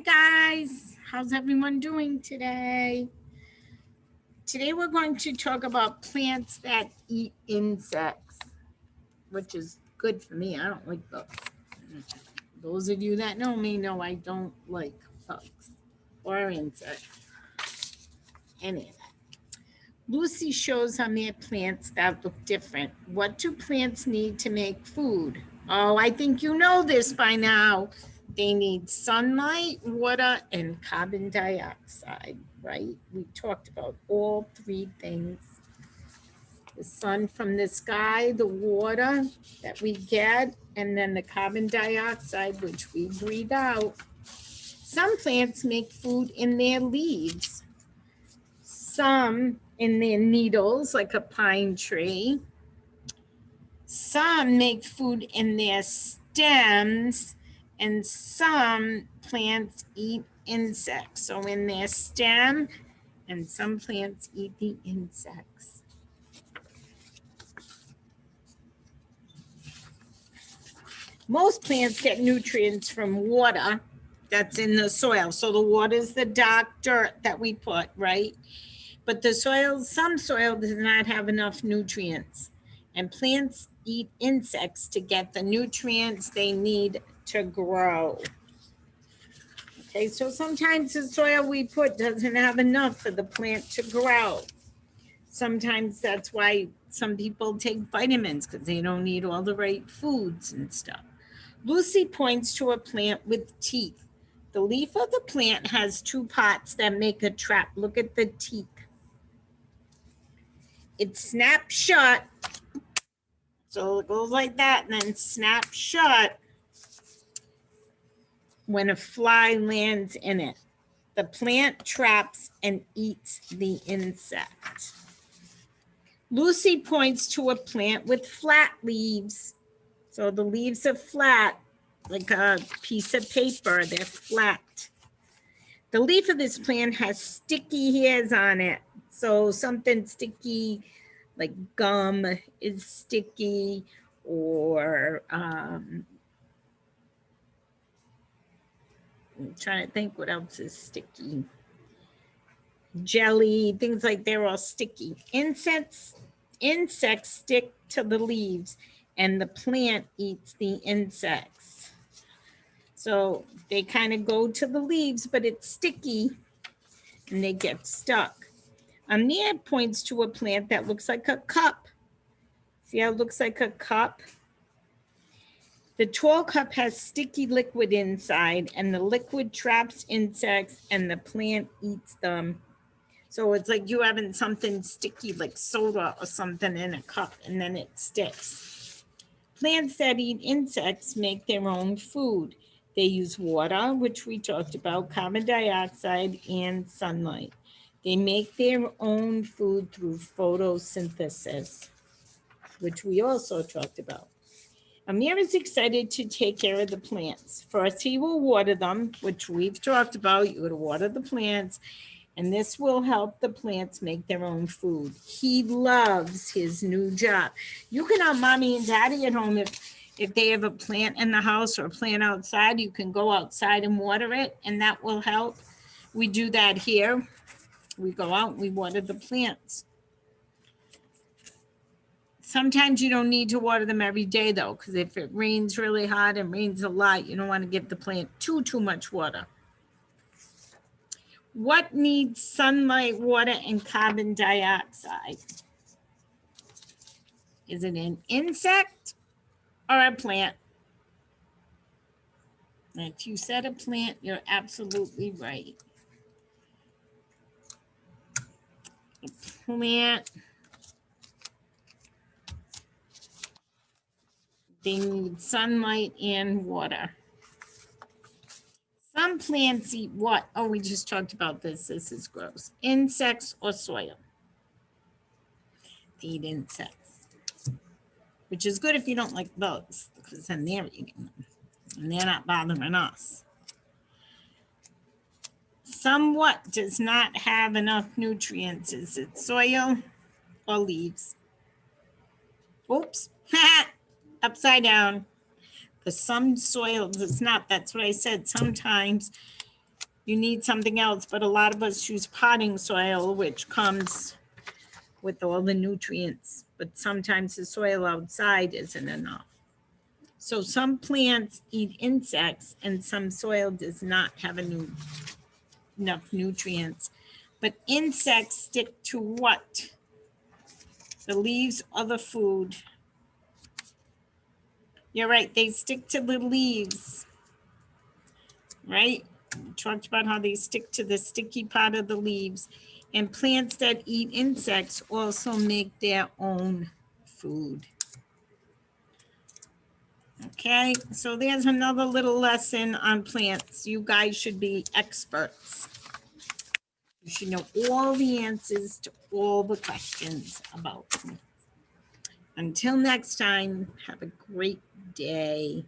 Guys, how's everyone doing today? Today we're going to talk about plants that eat insects, which is good for me. I don't like bugs. Those of you that know me know I don't like bugs or insects, any of that. Lucy shows on their plants that look different. What do plants need to make food? Oh, I think you know this by now. They need sunlight, water, and carbon dioxide, right? We talked about all three things. The sun from the sky, the water that we get, and then the carbon dioxide, which we breathe out. Some plants make food in their leaves, some in their needles, like a pine tree. Some make food in their stems, and some plants eat insects. So in their stem, and some plants eat the insects. Most plants get nutrients from water that's in the soil. So the water is the dark dirt that we put, right? But the soil, some soil does not have enough nutrients. And plants eat insects to get the nutrients they need to grow. Okay, so sometimes the soil we put doesn't have enough for the plant to grow. Sometimes that's why some people take vitamins, because they don't eat all the right foods and stuff. Lucy points to a plant with teeth. The leaf of the plant has two parts that make a trap. Look at the teeth. It snaps shut. So it goes like that and then snaps shut when a fly lands in it. The plant traps and eats the insect. Lucy points to a plant with flat leaves. So the leaves are flat, like a piece of paper, they're flat. The leaf of this plant has sticky hairs on it. So something sticky, like gum is sticky, or I'm trying to think what else is sticky. Jelly, things like they're all sticky. Insects stick to the leaves and the plant eats the insects. So they kind of go to the leaves, but it's sticky and they get stuck. Amir points to a plant that looks like a cup. See how it looks like a cup? The tall cup has sticky liquid inside, and the liquid traps insects and the plant eats them. So it's like you having something sticky like soda or something in a cup, and then it sticks. Plants that eat insects make their own food. They use water, which we talked about, carbon dioxide, and sunlight. They make their own food through photosynthesis, which we also talked about. Amir is excited to take care of the plants. First, he will water them, which we've talked about. You would water the plants, and this will help the plants make their own food. He loves his new job. You can have mommy and daddy at home if they have a plant in the house or a plant outside. You can go outside and water it, and that will help. We do that here. We go out and we water the plants. Sometimes you don't need to water them every day though, because if it rains really hard and rains a lot, you don't want to give the plant too much water. What needs sunlight, water, and carbon dioxide? Is it an insect or a plant? And if you said a plant, you're absolutely right. A plant. They need sunlight and water. Some plants eat what? Oh, we just talked about this. This is gross. Insects or soil. They eat insects, which is good if you don't like bugs, because then they're eating them and they're not bothering us. Somewhat does not have enough nutrients. Is it soil or leaves? Oops, upside down. Because some soil does not. That's what I said. Sometimes you need something else, but a lot of us use potting soil, which comes with all the nutrients, but sometimes the soil outside isn't enough. So some plants eat insects and some soil does not have enough nutrients. But insects stick to what? The leaves or the food? You're right, they stick to the leaves, right? We talked about how they stick to the sticky part of the leaves. And plants that eat insects also make their own food. Okay, so there's another little lesson on plants. You guys should be experts. You should know all the answers to all the questions about plants. Until next time, have a great day.